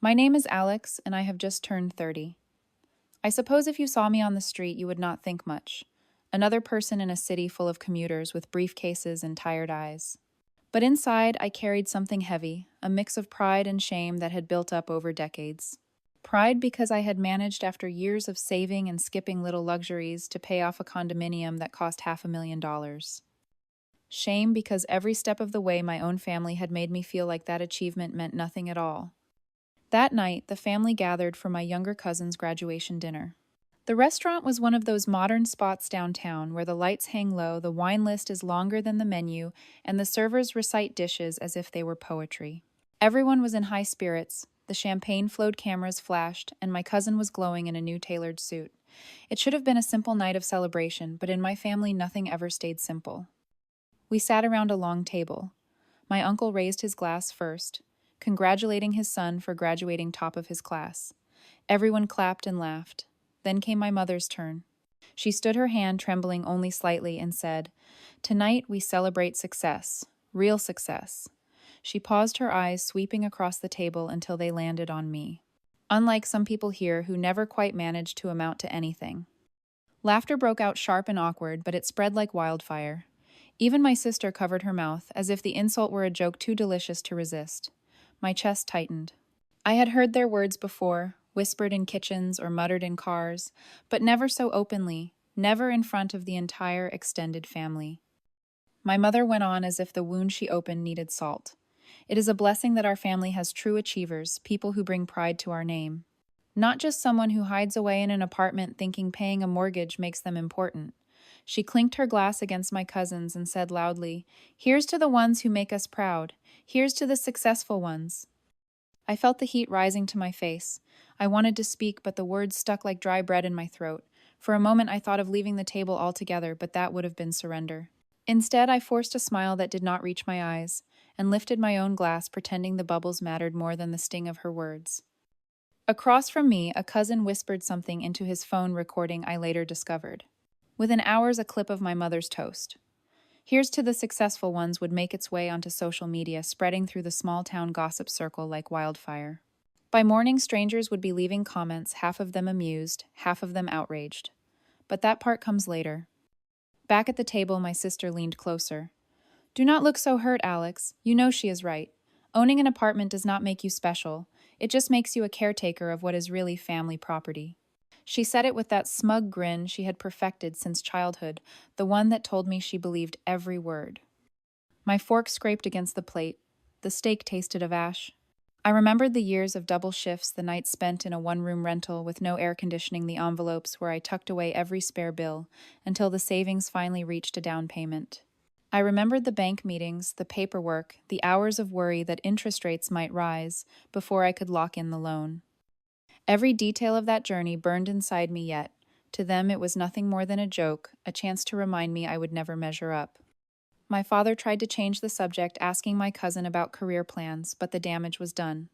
My name is Alex, and I have just turned 30. I suppose if you saw me on the street, you would not think much. Another person in a city full of commuters with briefcases and tired eyes. But inside, I carried something heavy, a mix of pride and shame that had built up over decades. Pride because I had managed after years of saving and skipping little luxuries to pay off a condominium that cost $500,000. Shame because every step of the way my own family had made me feel like that achievement meant nothing at all. That night, the family gathered for my younger cousin's graduation dinner. The restaurant was one of those modern spots downtown where the lights hang low, the wine list is longer than the menu, and the servers recite dishes as if they were poetry. Everyone was in high spirits, the champagne flowed, cameras flashed, and my cousin was glowing in a new tailored suit. It should have been a simple night of celebration, but in my family nothing ever stayed simple. We sat around a long table. My uncle raised his glass first, congratulating his son for graduating top of his class. Everyone clapped and laughed. Then came my mother's turn. She stood her hand trembling only slightly and said, "Tonight we celebrate success, real success." She paused, her eyes sweeping across the table until they landed on me. Unlike some people here who never quite managed to amount to anything. Laughter broke out sharp and awkward, but it spread like wildfire. Even my sister covered her mouth, as if the insult were a joke too delicious to resist. My chest tightened. I had heard their words before, whispered in kitchens or muttered in cars, but never so openly, never in front of the entire extended family. My mother went on as if the wound she opened needed salt. It is a blessing that our family has true achievers, people who bring pride to our name. Not just someone who hides away in an apartment thinking paying a mortgage makes them important. She clinked her glass against my cousin's and said loudly, "Here's to the ones who make us proud. Here's to the successful ones." I felt the heat rising to my face. I wanted to speak, but the words stuck like dry bread in my throat. For a moment I thought of leaving the table altogether, but that would have been surrender. Instead, I forced a smile that did not reach my eyes, and lifted my own glass, pretending the bubbles mattered more than the sting of her words. Across from me, a cousin whispered something into his phone recording I later discovered. Within hours, a clip of my mother's toast. "Here's to the successful ones" would make its way onto social media, spreading through the small-town gossip circle like wildfire. By morning, strangers would be leaving comments, half of them amused, half of them outraged. But that part comes later. Back at the table, my sister leaned closer. "Do not look so hurt, Alex. You know she is right. Owning an apartment does not make you special. It just makes you a caretaker of what is really family property." She said it with that smug grin she had perfected since childhood, the one that told me she believed every word. My fork scraped against the plate. The steak tasted of ash. I remembered the years of double shifts, the nights spent in a one-room rental with no air conditioning, the envelopes where I tucked away every spare bill until the savings finally reached a down payment. I remembered the bank meetings, the paperwork, the hours of worry that interest rates might rise before I could lock in the loan. Every detail of that journey burned inside me yet. To them it was nothing more than a joke, a chance to remind me I would never measure up. My father tried to change the subject, asking my cousin about career plans, but the damage was done.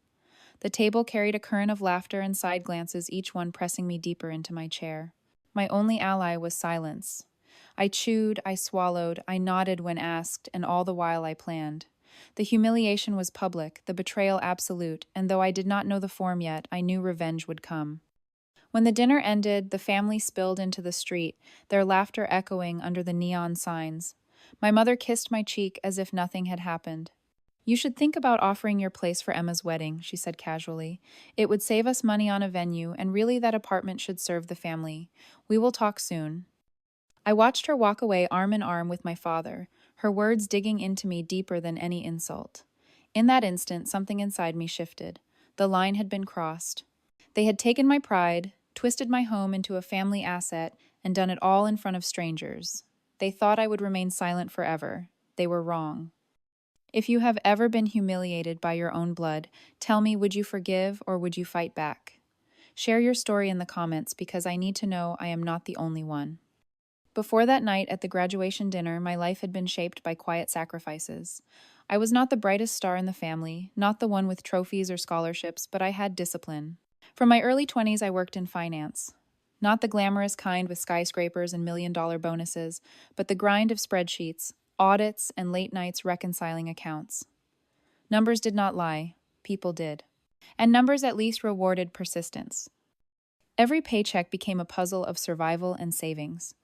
The table carried a current of laughter and side glances, each one pressing me deeper into my chair. My only ally was silence. I chewed, I swallowed, I nodded when asked, and all the while I planned. The humiliation was public, the betrayal absolute, and though I did not know the form yet, I knew revenge would come. When the dinner ended, the family spilled into the street, their laughter echoing under the neon signs. My mother kissed my cheek as if nothing had happened. "You should think about offering your place for Emma's wedding," she said casually. "It would save us money on a venue, and really that apartment should serve the family. We will talk soon." I watched her walk away arm in arm with my father, her words digging into me deeper than any insult. In that instant, something inside me shifted. The line had been crossed. They had taken my pride, twisted my home into a family asset, and done it all in front of strangers. They thought I would remain silent forever. They were wrong. If you have ever been humiliated by your own blood, tell me, would you forgive or would you fight back? Share your story in the comments because I need to know I am not the only one. Before that night at the graduation dinner, my life had been shaped by quiet sacrifices. I was not the brightest star in the family, not the one with trophies or scholarships, but I had discipline. From my early 20s, I worked in finance. Not the glamorous kind with skyscrapers and million-dollar bonuses, but the grind of spreadsheets, audits, and late nights reconciling accounts. Numbers did not lie. People did. And numbers at least rewarded persistence. Every paycheck became a puzzle of survival and savings.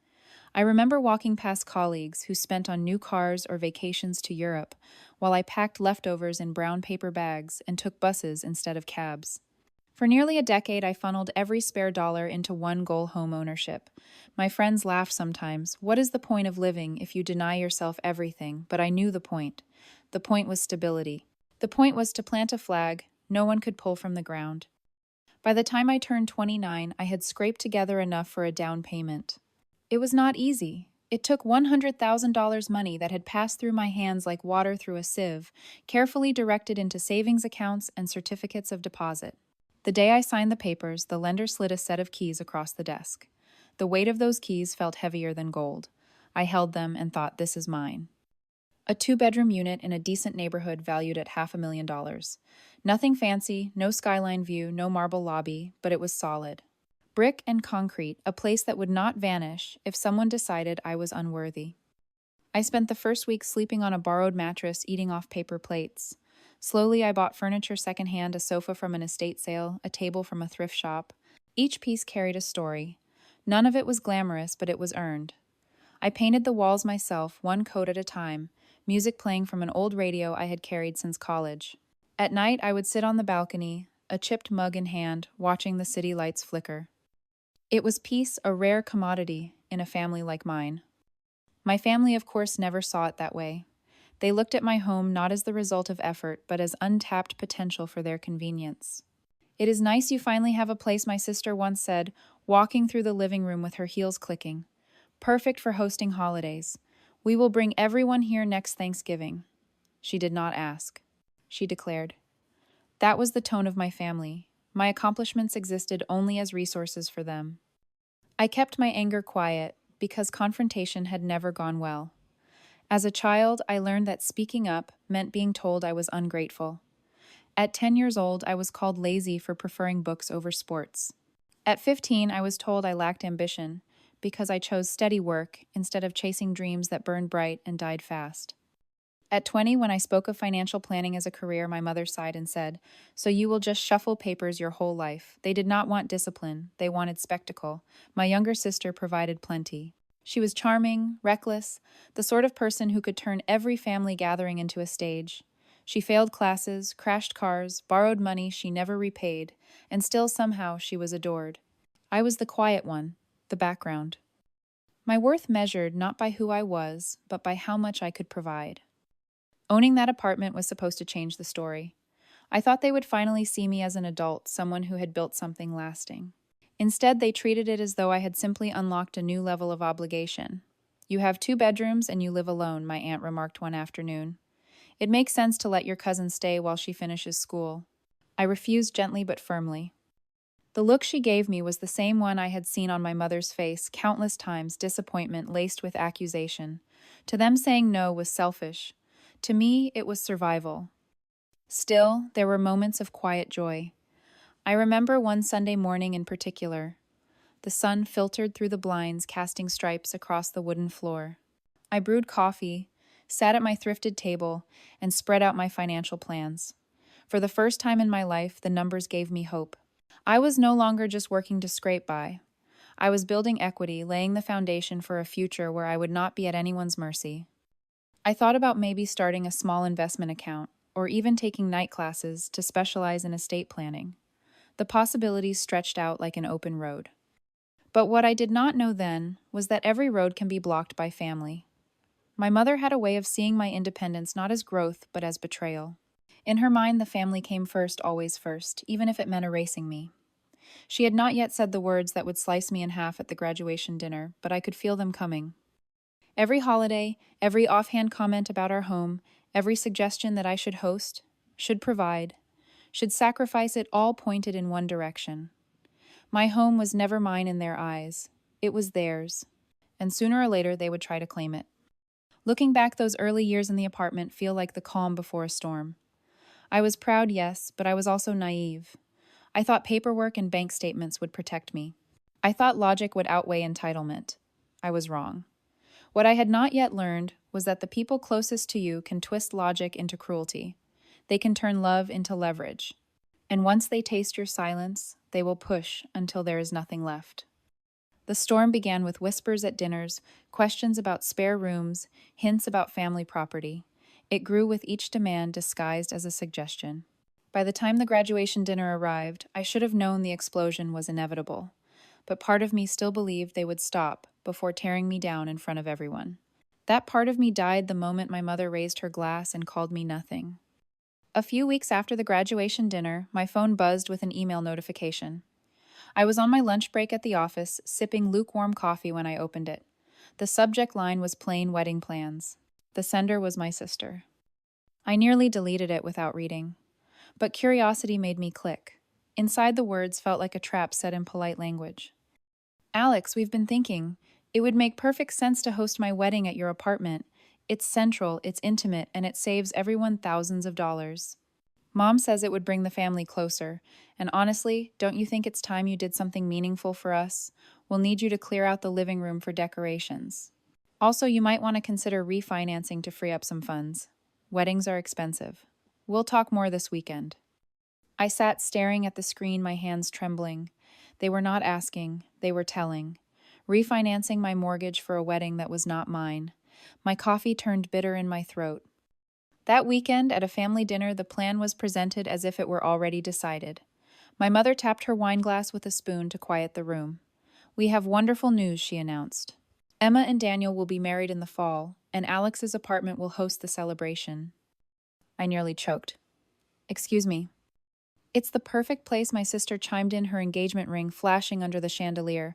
I remember walking past colleagues who spent on new cars or vacations to Europe, while I packed leftovers in brown paper bags and took buses instead of cabs. For nearly a decade, I funneled every spare dollar into one goal: home ownership. My friends laugh sometimes. What is the point of living if you deny yourself everything? But I knew the point. The point was stability. The point was to plant a flag no one could pull from the ground. By the time I turned 29, I had scraped together enough for a down payment. It was not easy. It took $100,000 money that had passed through my hands like water through a sieve, carefully directed into savings accounts and certificates of deposit. The day I signed the papers, the lender slid a set of keys across the desk. The weight of those keys felt heavier than gold. I held them and thought, this is mine. A two-bedroom unit in a decent neighborhood valued at $500,000. Nothing fancy, no skyline view, no marble lobby, but it was solid. Brick and concrete, a place that would not vanish if someone decided I was unworthy. I spent the first week sleeping on a borrowed mattress, eating off paper plates. Slowly, I bought furniture secondhand, a sofa from an estate sale, a table from a thrift shop. Each piece carried a story. None of it was glamorous, but it was earned. I painted the walls myself, one coat at a time, music playing from an old radio I had carried since college. At night, I would sit on the balcony, a chipped mug in hand, watching the city lights flicker. It was peace, a rare commodity in a family like mine. My family, of course, never saw it that way. They looked at my home not as the result of effort, but as untapped potential for their convenience. It is nice you finally have a place, my sister once said, walking through the living room with her heels clicking. Perfect for hosting holidays. We will bring everyone here next Thanksgiving. She did not ask. She declared. That was the tone of my family. My accomplishments existed only as resources for them. I kept my anger quiet because confrontation had never gone well. As a child, I learned that speaking up meant being told I was ungrateful. At 10 years old, I was called lazy for preferring books over sports. At 15, I was told I lacked ambition because I chose steady work instead of chasing dreams that burned bright and died fast. At 20, when I spoke of financial planning as a career, my mother sighed and said, "So you will just shuffle papers your whole life." They did not want discipline. They wanted spectacle. My younger sister provided plenty. She was charming, reckless, the sort of person who could turn every family gathering into a stage. She failed classes, crashed cars, borrowed money she never repaid, and still somehow she was adored. I was the quiet one, the background. My worth measured not by who I was, but by how much I could provide. Owning that apartment was supposed to change the story. I thought they would finally see me as an adult, someone who had built something lasting. Instead, they treated it as though I had simply unlocked a new level of obligation. "You have 2 bedrooms and you live alone," my aunt remarked one afternoon. "It makes sense to let your cousin stay while she finishes school." I refused gently but firmly. The look she gave me was the same one I had seen on my mother's face countless times, disappointment laced with accusation. To them, saying no was selfish. To me, it was survival. Still, there were moments of quiet joy. I remember one Sunday morning in particular. The sun filtered through the blinds, casting stripes across the wooden floor. I brewed coffee, sat at my thrifted table, and spread out my financial plans. For the first time in my life, the numbers gave me hope. I was no longer just working to scrape by. I was building equity, laying the foundation for a future where I would not be at anyone's mercy. I thought about maybe starting a small investment account, or even taking night classes to specialize in estate planning. The possibilities stretched out like an open road. But what I did not know then was that every road can be blocked by family. My mother had a way of seeing my independence not as growth, but as betrayal. In her mind, the family came first, always first, even if it meant erasing me. She had not yet said the words that would slice me in half at the graduation dinner, but I could feel them coming. Every holiday, every offhand comment about our home, every suggestion that I should host, should provide, should sacrifice, it all pointed in one direction. My home was never mine in their eyes. It was theirs, and sooner or later they would try to claim it. Looking back, those early years in the apartment feel like the calm before a storm. I was proud, yes, but I was also naive. I thought paperwork and bank statements would protect me. I thought logic would outweigh entitlement. I was wrong. What I had not yet learned was that the people closest to you can twist logic into cruelty. They can turn love into leverage. And once they taste your silence, they will push until there is nothing left. The storm began with whispers at dinners, questions about spare rooms, hints about family property. It grew with each demand disguised as a suggestion. By the time the graduation dinner arrived, I should have known the explosion was inevitable, but part of me still believed they would stop before tearing me down in front of everyone. That part of me died the moment my mother raised her glass and called me nothing. A few weeks after the graduation dinner, my phone buzzed with an email notification. I was on my lunch break at the office, sipping lukewarm coffee when I opened it. The subject line was plain wedding plans. The sender was my sister. I nearly deleted it without reading. But curiosity made me click. Inside the words felt like a trap set in polite language. Alex, we've been thinking. It would make perfect sense to host my wedding at your apartment. It's central, it's intimate, and it saves everyone thousands of dollars. Mom says it would bring the family closer, and honestly, don't you think it's time you did something meaningful for us? We'll need you to clear out the living room for decorations. Also, you might want to consider refinancing to free up some funds. Weddings are expensive. We'll talk more this weekend. I sat staring at the screen, my hands trembling. They were not asking, they were telling. Refinancing my mortgage for a wedding that was not mine. My coffee turned bitter in my throat. That weekend, at a family dinner, the plan was presented as if it were already decided. My mother tapped her wine glass with a spoon to quiet the room. We have wonderful news, she announced. Emma and Daniel will be married in the fall, and Alex's apartment will host the celebration. I nearly choked. Excuse me. It's the perfect place, my sister chimed in, her engagement ring flashing under the chandelier.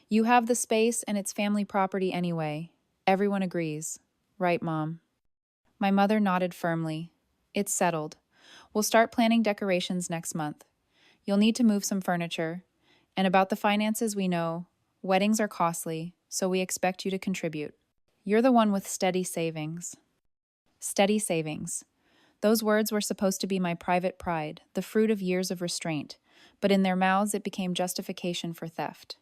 You have the space, and it's family property anyway. Everyone agrees. Right, Mom? My mother nodded firmly. It's settled. We'll start planning decorations next month. You'll need to move some furniture. And about the finances, we know. Weddings are costly, so we expect you to contribute. You're the one with steady savings. Steady savings. Those words were supposed to be my private pride, the fruit of years of restraint, but in their mouths it became justification for theft.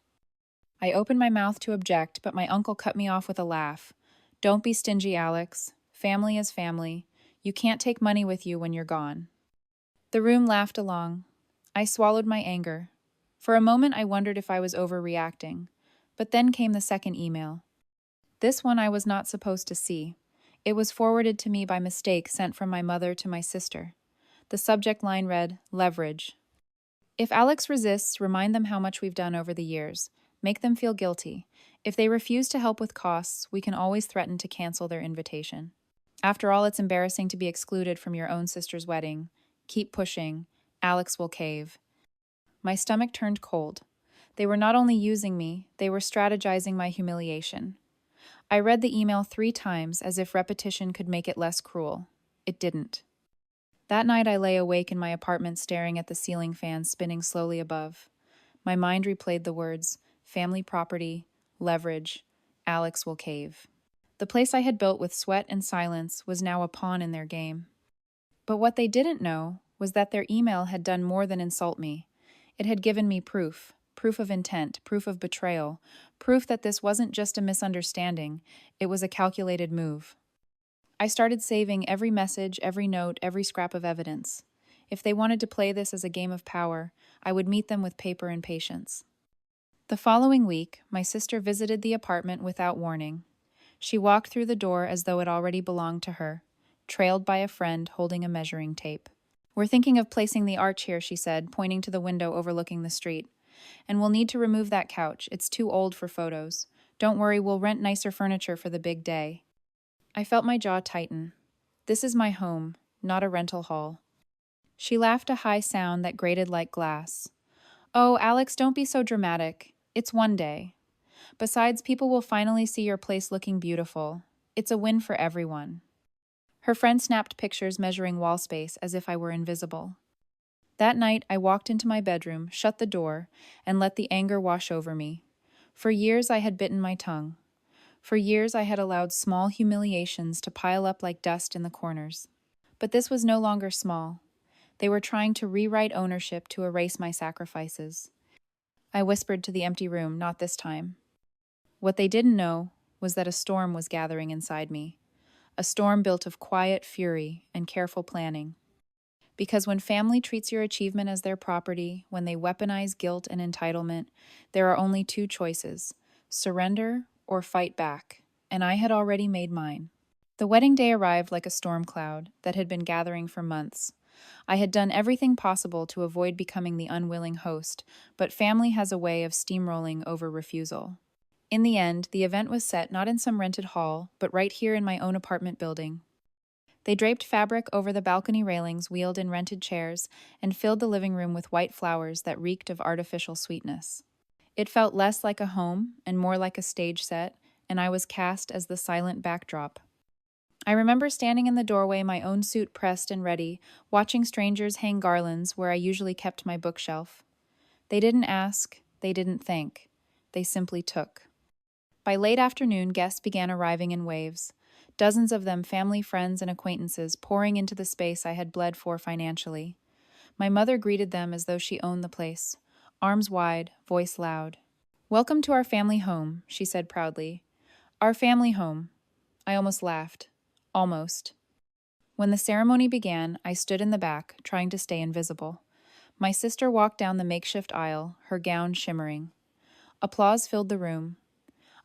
I opened my mouth to object, but my uncle cut me off with a laugh. Don't be stingy, Alex. Family is family. You can't take money with you when you're gone. The room laughed along. I swallowed my anger. For a moment I wondered if I was overreacting, but then came the second email. This one I was not supposed to see. It was forwarded to me by mistake, sent from my mother to my sister. The subject line read, Leverage. If Alex resists, remind them how much we've done over the years. Make them feel guilty. If they refuse to help with costs, we can always threaten to cancel their invitation. After all, it's embarrassing to be excluded from your own sister's wedding. Keep pushing. Alex will cave. My stomach turned cold. They were not only using me, they were strategizing my humiliation. I read the email 3 times as if repetition could make it less cruel. It didn't. That night I lay awake in my apartment staring at the ceiling fan spinning slowly above. My mind replayed the words, family property, leverage, Alex will cave. The place I had built with sweat and silence was now a pawn in their game. But what they didn't know was that their email had done more than insult me. It had given me proof of intent, proof of betrayal, proof that this wasn't just a misunderstanding, it was a calculated move. I started saving every message, every note, every scrap of evidence. If they wanted to play this as a game of power, I would meet them with paper and patience. The following week, my sister visited the apartment without warning. She walked through the door as though it already belonged to her, trailed by a friend holding a measuring tape. We're thinking of placing the arch here, she said, pointing to the window overlooking the street. And we'll need to remove that couch. It's too old for photos. Don't worry, we'll rent nicer furniture for the big day. I felt my jaw tighten. This is my home, not a rental hall. She laughed a high sound that grated like glass. Oh, Alex, don't be so dramatic. It's one day. Besides, people will finally see your place looking beautiful. It's a win for everyone. Her friend snapped pictures measuring wall space as if I were invisible. That night, I walked into my bedroom, shut the door, and let the anger wash over me. For years, I had bitten my tongue. For years, I had allowed small humiliations to pile up like dust in the corners. But this was no longer small. They were trying to rewrite ownership to erase my sacrifices. I whispered to the empty room, not this time. What they didn't know was that a storm was gathering inside me. A storm built of quiet fury and careful planning. Because when family treats your achievement as their property, when they weaponize guilt and entitlement, there are only two choices: surrender or fight back. And I had already made mine. The wedding day arrived like a storm cloud that had been gathering for months. I had done everything possible to avoid becoming the unwilling host, but family has a way of steamrolling over refusal. In the end, the event was set not in some rented hall, but right here in my own apartment building. They draped fabric over the balcony railings wheeled in rented chairs and filled the living room with white flowers that reeked of artificial sweetness. It felt less like a home and more like a stage set, and I was cast as the silent backdrop. I remember standing in the doorway, my own suit pressed and ready, watching strangers hang garlands where I usually kept my bookshelf. They didn't ask, they didn't thank, they simply took. By late afternoon, guests began arriving in waves, dozens of them family, friends, and acquaintances pouring into the space I had bled for financially. My mother greeted them as though she owned the place, arms wide, voice loud. "Welcome to our family home," she said proudly. "Our family home." I almost laughed. Almost. When the ceremony began, I stood in the back, trying to stay invisible. My sister walked down the makeshift aisle, her gown shimmering. Applause filled the room.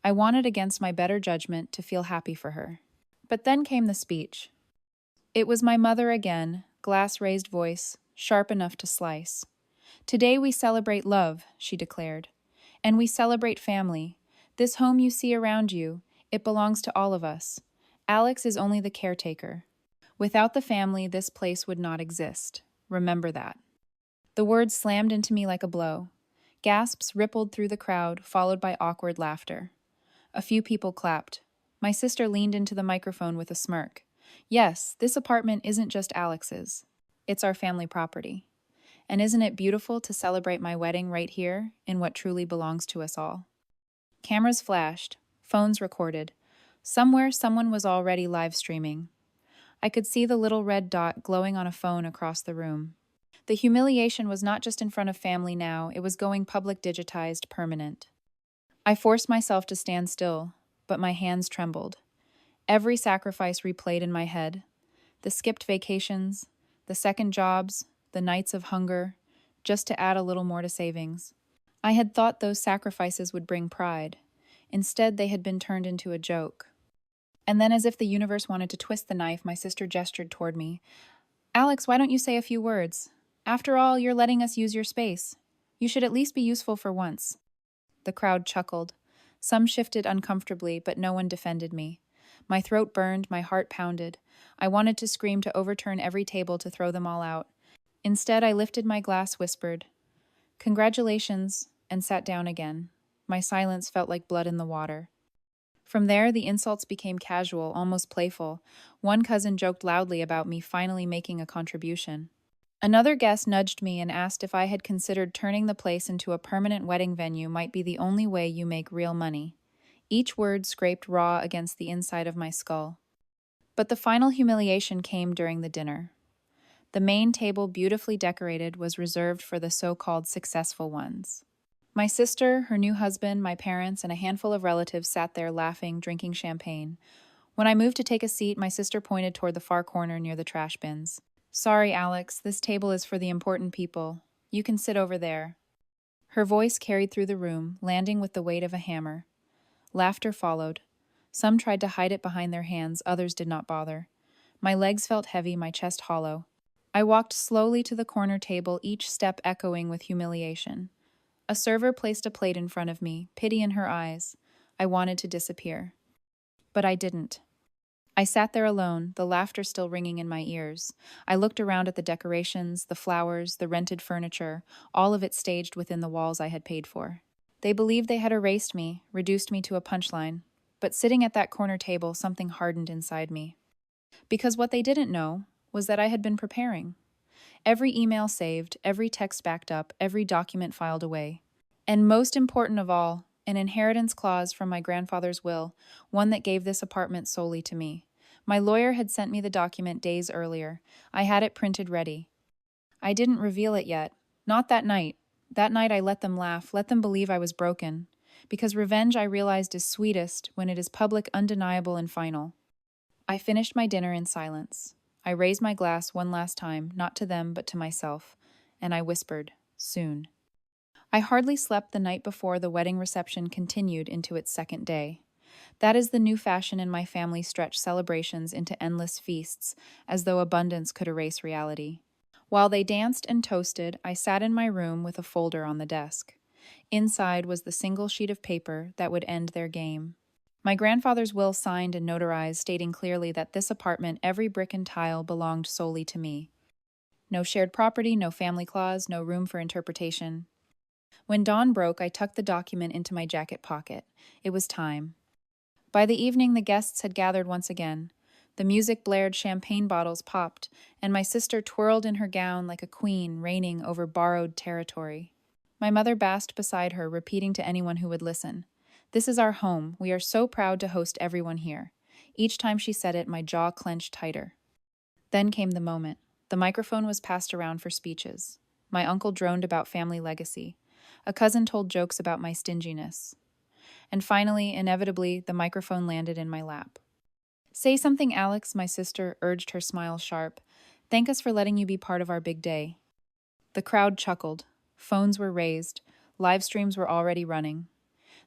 I wanted, against my better judgment, to feel happy for her. But then came the speech. It was my mother again, glass-raised voice, sharp enough to slice. "Today we celebrate love," she declared. "And we celebrate family. This home you see around you, it belongs to all of us. Alex is only the caretaker. Without the family, this place would not exist. Remember that." The words slammed into me like a blow. Gasps rippled through the crowd, followed by awkward laughter. A few people clapped. My sister leaned into the microphone with a smirk. "Yes, this apartment isn't just Alex's. It's our family property. And isn't it beautiful to celebrate my wedding right here, in what truly belongs to us all?" Cameras flashed. Phones recorded. Somewhere, someone was already live streaming. I could see the little red dot glowing on a phone across the room. The humiliation was not just in front of family now, it was going public, digitized, permanent. I forced myself to stand still, but my hands trembled. Every sacrifice replayed in my head. The skipped vacations, the second jobs, the nights of hunger, just to add a little more to savings. I had thought those sacrifices would bring pride. Instead, they had been turned into a joke. And then, as if the universe wanted to twist the knife, my sister gestured toward me. "Alex, why don't you say a few words? After all, you're letting us use your space. You should at least be useful for once." The crowd chuckled. Some shifted uncomfortably, but no one defended me. My throat burned, my heart pounded. I wanted to scream, to overturn every table, to throw them all out. Instead, I lifted my glass, whispered, "Congratulations," and sat down again. My silence felt like blood in the water. From there, the insults became casual, almost playful. One cousin joked loudly about me finally making a contribution. Another guest nudged me and asked if I had considered turning the place into a permanent wedding venue might be the only way you make real money. Each word scraped raw against the inside of my skull. But the final humiliation came during the dinner. The main table, beautifully decorated, was reserved for the so-called successful ones. My sister, her new husband, my parents, and a handful of relatives sat there laughing, drinking champagne. When I moved to take a seat, my sister pointed toward the far corner near the trash bins. "Sorry, Alex, this table is for the important people. You can sit over there." Her voice carried through the room, landing with the weight of a hammer. Laughter followed. Some tried to hide it behind their hands, others did not bother. My legs felt heavy, my chest hollow. I walked slowly to the corner table, each step echoing with humiliation. A server placed a plate in front of me, pity in her eyes. I wanted to disappear. But I didn't. I sat there alone, the laughter still ringing in my ears. I looked around at the decorations, the flowers, the rented furniture, all of it staged within the walls I had paid for. They believed they had erased me, reduced me to a punchline. But sitting at that corner table, something hardened inside me. Because what they didn't know was that I had been preparing. Every email saved, every text backed up, every document filed away. And most important of all, an inheritance clause from my grandfather's will, one that gave this apartment solely to me. My lawyer had sent me the document days earlier. I had it printed ready. I didn't reveal it yet. Not that night. That night I let them laugh, let them believe I was broken. Because revenge, I realized, is sweetest when it is public, undeniable, and final. I finished my dinner in silence. I raised my glass one last time, not to them, but to myself, and I whispered, "Soon." I hardly slept the night before the wedding reception continued into its second day. That is the new fashion in my family: stretch celebrations into endless feasts, as though abundance could erase reality. While they danced and toasted, I sat in my room with a folder on the desk. Inside was the single sheet of paper that would end their game. My grandfather's will, signed and notarized, stating clearly that this apartment, every brick and tile, belonged solely to me. No shared property, no family clause, no room for interpretation. When dawn broke, I tucked the document into my jacket pocket. It was time. By the evening, the guests had gathered once again. The music blared, champagne bottles popped, and my sister twirled in her gown like a queen reigning over borrowed territory. My mother basked beside her, repeating to anyone who would listen, "This is our home. We are so proud to host everyone here." Each time she said it, my jaw clenched tighter. Then came the moment. The microphone was passed around for speeches. My uncle droned about family legacy. A cousin told jokes about my stinginess. And finally, inevitably, the microphone landed in my lap. "Say something, Alex," my sister urged, her smile sharp. "Thank us for letting you be part of our big day." The crowd chuckled. Phones were raised. Live streams were already running.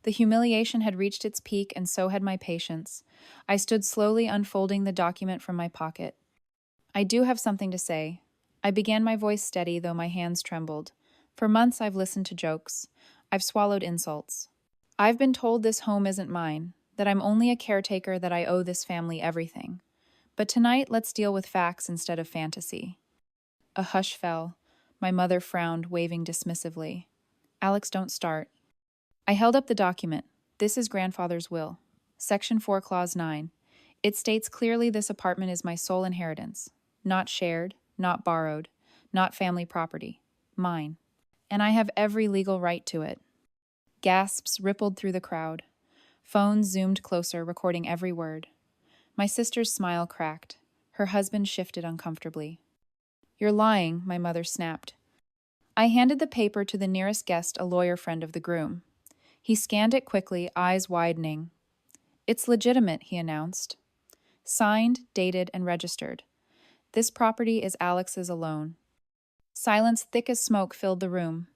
The humiliation had reached its peak, and so had my patience. I stood slowly unfolding the document from my pocket. "I do have something to say." I began, my voice steady, though my hands trembled. "For months I've listened to jokes. I've swallowed insults. I've been told this home isn't mine, that I'm only a caretaker, that I owe this family everything. But tonight, let's deal with facts instead of fantasy." A hush fell. My mother frowned, waving dismissively. "Alex, don't start." I held up the document. "This is grandfather's will. Section 4, Clause 9. It states clearly this apartment is my sole inheritance. Not shared, not borrowed, not family property. Mine. And I have every legal right to it." Gasps rippled through the crowd. Phones zoomed closer, recording every word. My sister's smile cracked. Her husband shifted uncomfortably. "You're lying," my mother snapped. I handed the paper to the nearest guest, a lawyer friend of the groom. He scanned it quickly, eyes widening. "It's legitimate," he announced. "Signed, dated, and registered. This property is Alex's alone." Silence thick as smoke filled the room.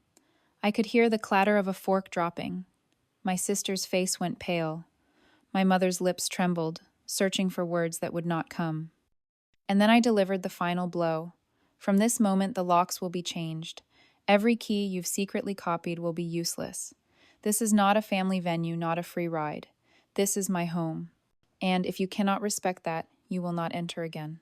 I could hear the clatter of a fork dropping. My sister's face went pale. My mother's lips trembled, searching for words that would not come. And then I delivered the final blow. "From this moment, the locks will be changed. Every key you've secretly copied will be useless. This is not a family venue, not a free ride. This is my home. And if you cannot respect that, you will not enter again."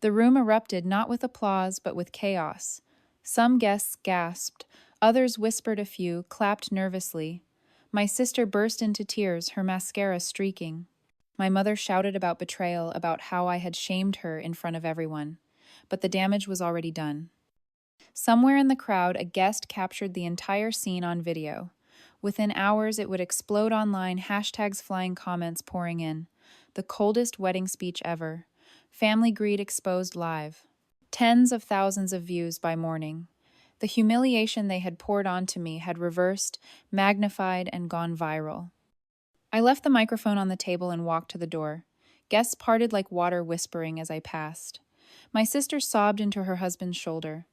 The room erupted, not with applause, but with chaos. Some guests gasped, others whispered, a few clapped nervously. My sister burst into tears, her mascara streaking. My mother shouted about betrayal, about how I had shamed her in front of everyone. But the damage was already done. Somewhere in the crowd, a guest captured the entire scene on video. Within hours, it would explode online, hashtags flying, comments pouring in. The coldest wedding speech ever. Family greed exposed live. Tens of thousands of views by morning. The humiliation they had poured onto me had reversed, magnified, and gone viral. I left the microphone on the table and walked to the door. Guests parted like water, whispering as I passed. My sister sobbed into her husband's shoulder.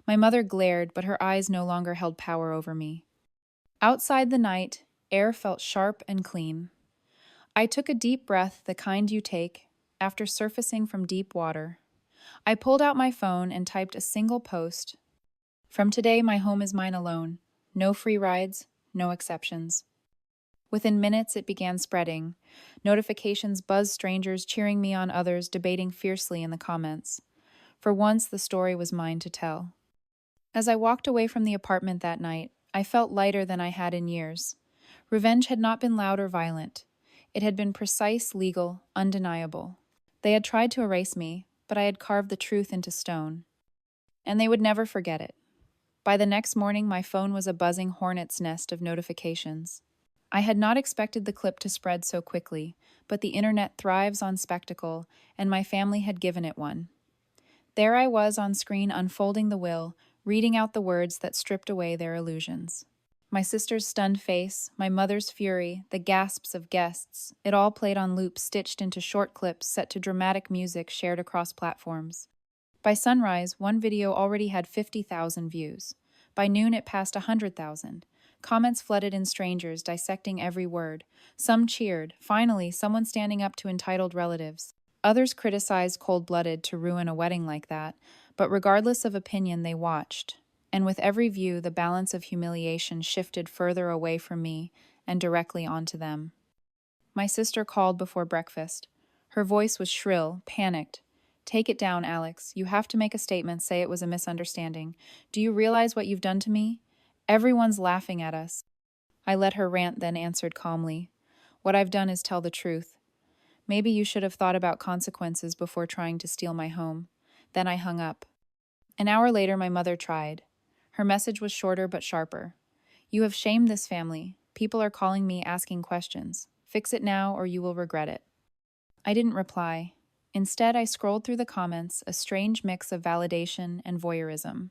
My mother glared, but her eyes no longer held power over me. Outside, the night, air felt sharp and clean. I took a deep breath, the kind you take after surfacing from deep water. I pulled out my phone and typed a single post. "From today, my home is mine alone. No free rides, no exceptions." Within minutes, it began spreading. Notifications buzzed, strangers cheering me on, others debating fiercely in the comments. For once, the story was mine to tell. As I walked away from the apartment that night, I felt lighter than I had in years. Revenge had not been loud or violent. It had been precise, legal, undeniable. They had tried to erase me, but I had carved the truth into stone. And they would never forget it. By the next morning, my phone was a buzzing hornet's nest of notifications. I had not expected the clip to spread so quickly, but the internet thrives on spectacle, and my family had given it one. There I was on screen, unfolding the will, reading out the words that stripped away their illusions. My sister's stunned face, my mother's fury, the gasps of guests, it all played on loop stitched into short clips set to dramatic music shared across platforms. By sunrise, one video already had 50,000 views. By noon, it passed 100,000. Comments flooded in strangers, dissecting every word. Some cheered, finally, someone standing up to entitled relatives. Others criticized cold-blooded to ruin a wedding like that, but regardless of opinion, they watched. And with every view, the balance of humiliation shifted further away from me and directly onto them. My sister called before breakfast. Her voice was shrill, panicked. "Take it down, Alex. You have to make a statement, say it was a misunderstanding. Do you realize what you've done to me? Everyone's laughing at us." I let her rant, then answered calmly. "What I've done is tell the truth. Maybe you should have thought about consequences before trying to steal my home." Then I hung up. An hour later, my mother tried. Her message was shorter but sharper. "You have shamed this family. People are calling me, asking questions. Fix it now or you will regret it." I didn't reply. Instead, I scrolled through the comments, a strange mix of validation and voyeurism.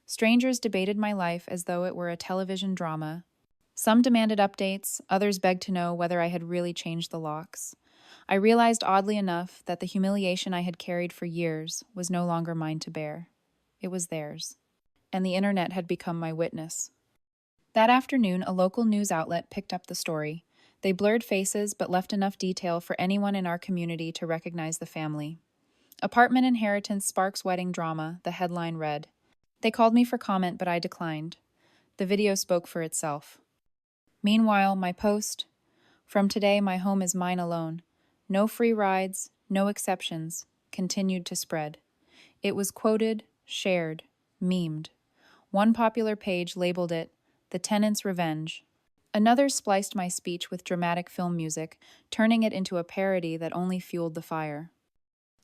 Strangers debated my life as though it were a television drama. Some demanded updates, others begged to know whether I had really changed the locks. I realized, oddly enough, that the humiliation I had carried for years was no longer mine to bear. It was theirs. And the internet had become my witness. That afternoon, a local news outlet picked up the story. They blurred faces but left enough detail for anyone in our community to recognize the family. "Apartment inheritance sparks wedding drama," the headline read. They called me for comment, but I declined. The video spoke for itself. Meanwhile, my post, "From today, my home is mine alone. No free rides, no exceptions," continued to spread. It was quoted, shared, memed. One popular page labeled it, "The Tenant's Revenge." Another spliced my speech with dramatic film music, turning it into a parody that only fueled the fire.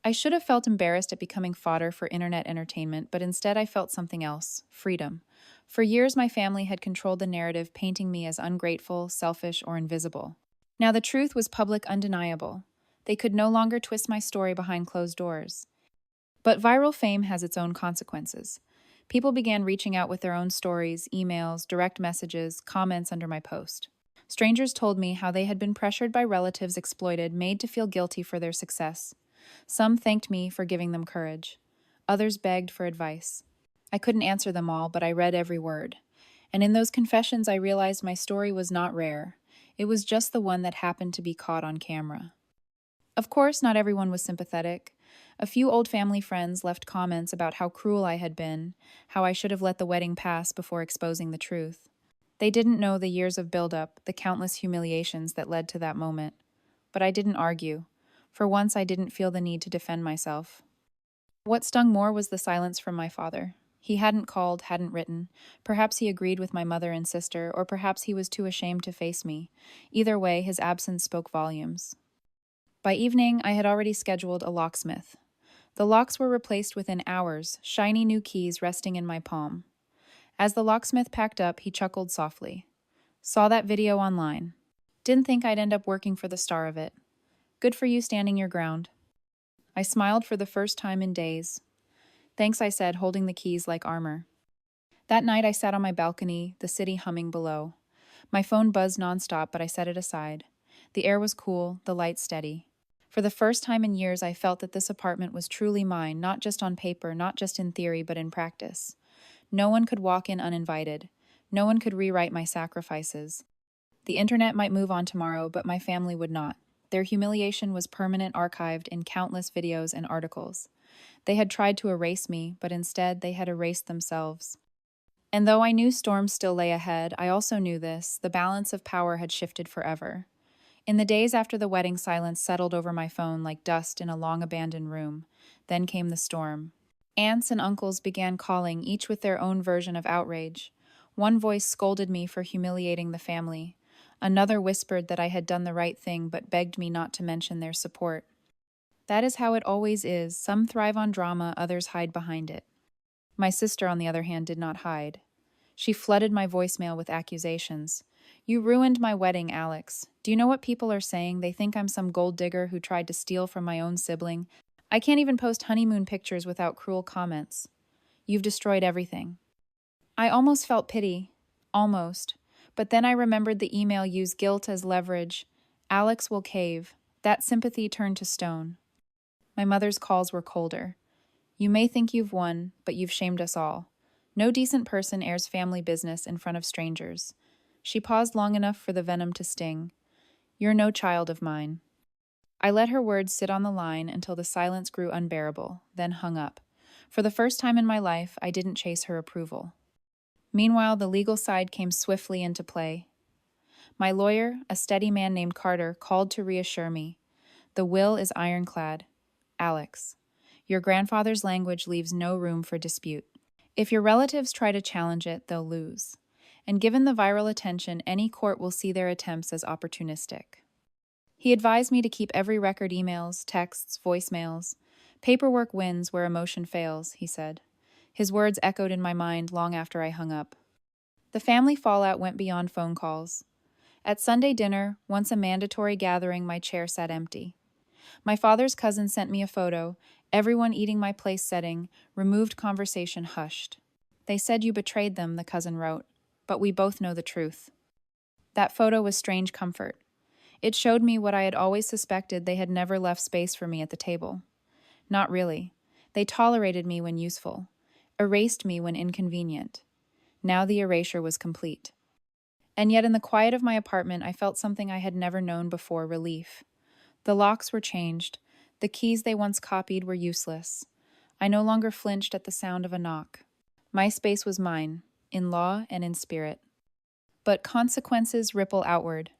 I should have felt embarrassed at becoming fodder for internet entertainment, but instead I felt something else, freedom. For years, my family had controlled the narrative, painting me as ungrateful, selfish, or invisible. Now the truth was public, undeniable. They could no longer twist my story behind closed doors. But viral fame has its own consequences. People began reaching out with their own stories, emails, direct messages, comments under my post. Strangers told me how they had been pressured by relatives exploited, made to feel guilty for their success. Some thanked me for giving them courage. Others begged for advice. I couldn't answer them all, but I read every word. And in those confessions, I realized my story was not rare. It was just the one that happened to be caught on camera. Of course, not everyone was sympathetic. A few old family friends left comments about how cruel I had been, how I should have let the wedding pass before exposing the truth. They didn't know the years of buildup, the countless humiliations that led to that moment. But I didn't argue. For once, I didn't feel the need to defend myself. What stung more was the silence from my father. He hadn't called, hadn't written. Perhaps he agreed with my mother and sister, or perhaps he was too ashamed to face me. Either way, his absence spoke volumes. By evening, I had already scheduled a locksmith. The locks were replaced within hours, shiny new keys resting in my palm. As the locksmith packed up, he chuckled softly. "Saw that video online. Didn't think I'd end up working for the star of it. Good for you standing your ground." I smiled for the first time in days. "Thanks," I said, holding the keys like armor. That night, I sat on my balcony, the city humming below. My phone buzzed nonstop, but I set it aside. The air was cool, the light steady. For the first time in years, I felt that this apartment was truly mine, not just on paper, not just in theory, but in practice. No one could walk in uninvited. No one could rewrite my sacrifices. The internet might move on tomorrow, but my family would not. Their humiliation was permanent, archived in countless videos and articles. They had tried to erase me, but instead they had erased themselves. And though I knew storms still lay ahead, I also knew this: the balance of power had shifted forever. In the days after the wedding, silence settled over my phone like dust in a long-abandoned room. Then came the storm. Aunts and uncles began calling, each with their own version of outrage. One voice scolded me for humiliating the family. Another whispered that I had done the right thing but begged me not to mention their support. That is how it always is. Some thrive on drama, others hide behind it. My sister, on the other hand, did not hide. She flooded my voicemail with accusations. "You ruined my wedding, Alex. Do you know what people are saying? They think I'm some gold digger who tried to steal from my own sibling. I can't even post honeymoon pictures without cruel comments. You've destroyed everything." I almost felt pity. Almost. But then I remembered the email used guilt as leverage. Alex will cave. That sympathy turned to stone. My mother's calls were colder. You may think you've won, but you've shamed us all. No decent person airs family business in front of strangers. She paused long enough for the venom to sting. You're no child of mine. I let her words sit on the line until the silence grew unbearable, then hung up. For the first time in my life, I didn't chase her approval. Meanwhile, the legal side came swiftly into play. My lawyer, a steady man named Carter, called to reassure me. The will is ironclad. Alex, your grandfather's language leaves no room for dispute. If your relatives try to challenge it, they'll lose. And given the viral attention, any court will see their attempts as opportunistic. He advised me to keep every record emails, texts, voicemails. Paperwork wins where emotion fails, he said. His words echoed in my mind long after I hung up. The family fallout went beyond phone calls. At Sunday dinner, once a mandatory gathering, my chair sat empty. My father's cousin sent me a photo, everyone eating my place setting, removed conversation hushed. They said you betrayed them, the cousin wrote, but we both know the truth. That photo was strange comfort. It showed me what I had always suspected: they had never left space for me at the table. Not really. They tolerated me when useful, erased me when inconvenient. Now the erasure was complete. And yet in the quiet of my apartment, I felt something I had never known before: relief. The locks were changed. The keys they once copied were useless. I no longer flinched at the sound of a knock. My space was mine, in law and in spirit. But consequences ripple outward.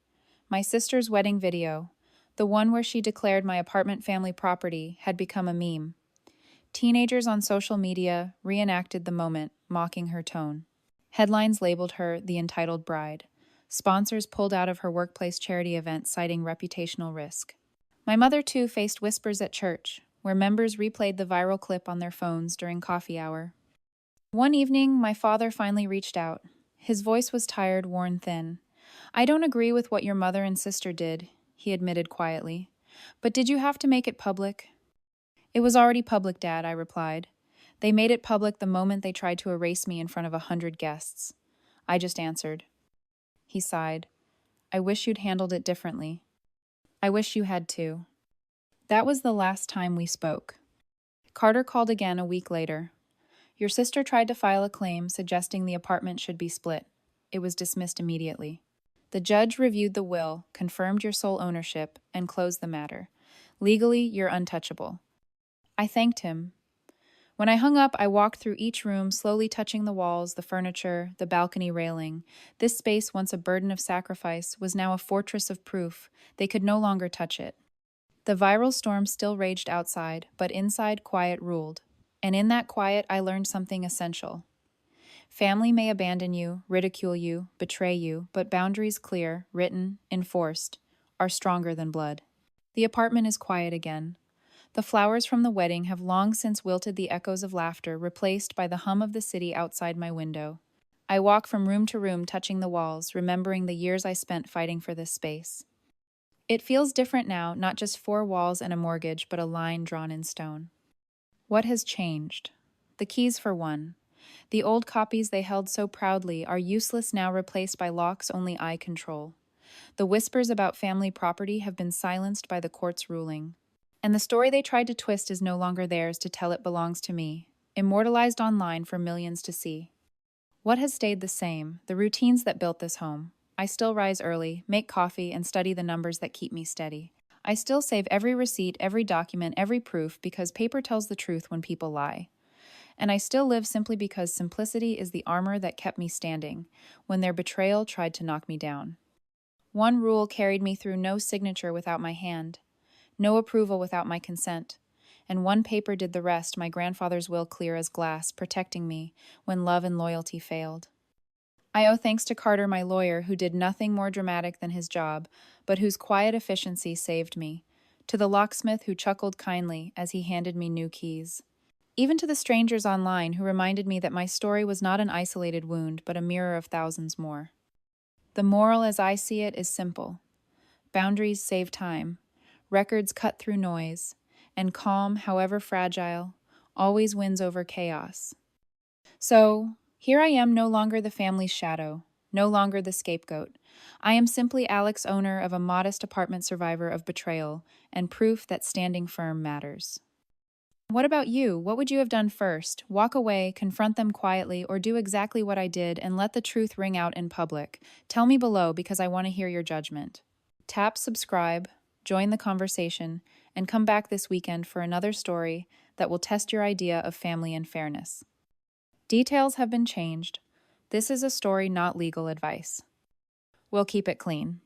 My sister's wedding video, the one where she declared my apartment family property, had become a meme. Teenagers on social media reenacted the moment, mocking her tone. Headlines labeled her the entitled bride. Sponsors pulled out of her workplace charity event, citing reputational risk. My mother, too, faced whispers at church, where members replayed the viral clip on their phones during coffee hour. One evening, my father finally reached out. His voice was tired, worn thin. I don't agree with what your mother and sister did, he admitted quietly. But did you have to make it public? It was already public, Dad, I replied. They made it public the moment they tried to erase me in front of 100 guests. I just answered. He sighed. I wish you'd handled it differently. I wish you had too. That was the last time we spoke. Carter called again a week later. Your sister tried to file a claim suggesting the apartment should be split. It was dismissed immediately. The judge reviewed the will, confirmed your sole ownership, and closed the matter. Legally, you're untouchable. I thanked him. When I hung up, I walked through each room, slowly touching the walls, the furniture, the balcony railing. This space, once a burden of sacrifice, was now a fortress of proof. They could no longer touch it. The viral storm still raged outside, but inside quiet ruled. And in that quiet, I learned something essential. Family may abandon you, ridicule you, betray you, but boundaries clear, written, enforced, are stronger than blood. The apartment is quiet again. The flowers from the wedding have long since wilted the echoes of laughter, replaced by the hum of the city outside my window. I walk from room to room, touching the walls, remembering the years I spent fighting for this space. It feels different now, not just four walls and a mortgage, but a line drawn in stone. What has changed? The keys, for one. The old copies they held so proudly are useless now, replaced by locks only I control. The whispers about family property have been silenced by the court's ruling. And the story they tried to twist is no longer theirs to tell. It belongs to me, immortalized online for millions to see. What has stayed the same? The routines that built this home. I still rise early, make coffee, and study the numbers that keep me steady. I still save every receipt, every document, every proof, because paper tells the truth when people lie. And I still live simply because simplicity is the armor that kept me standing when their betrayal tried to knock me down. One rule carried me through: no signature without my hand, no approval without my consent. And one paper did the rest, my grandfather's will, clear as glass, protecting me when love and loyalty failed. I owe thanks to Carter, my lawyer, who did nothing more dramatic than his job, but whose quiet efficiency saved me, to the locksmith who chuckled kindly as he handed me new keys. Even to the strangers online who reminded me that my story was not an isolated wound, but a mirror of thousands more. The moral, as I see it, is simple. Boundaries save time, records cut through noise, and calm, however fragile, always wins over chaos. So, here I am, no longer the family's shadow, no longer the scapegoat. I am simply Alex, owner of a modest apartment survivor of betrayal, and proof that standing firm matters. What about you? What would you have done first? Walk away, confront them quietly, or do exactly what I did and let the truth ring out in public? Tell me below because I want to hear your judgment. Tap subscribe, join the conversation, and come back this weekend for another story that will test your idea of family and fairness. Details have been changed. This is a story, not legal advice. We'll keep it clean.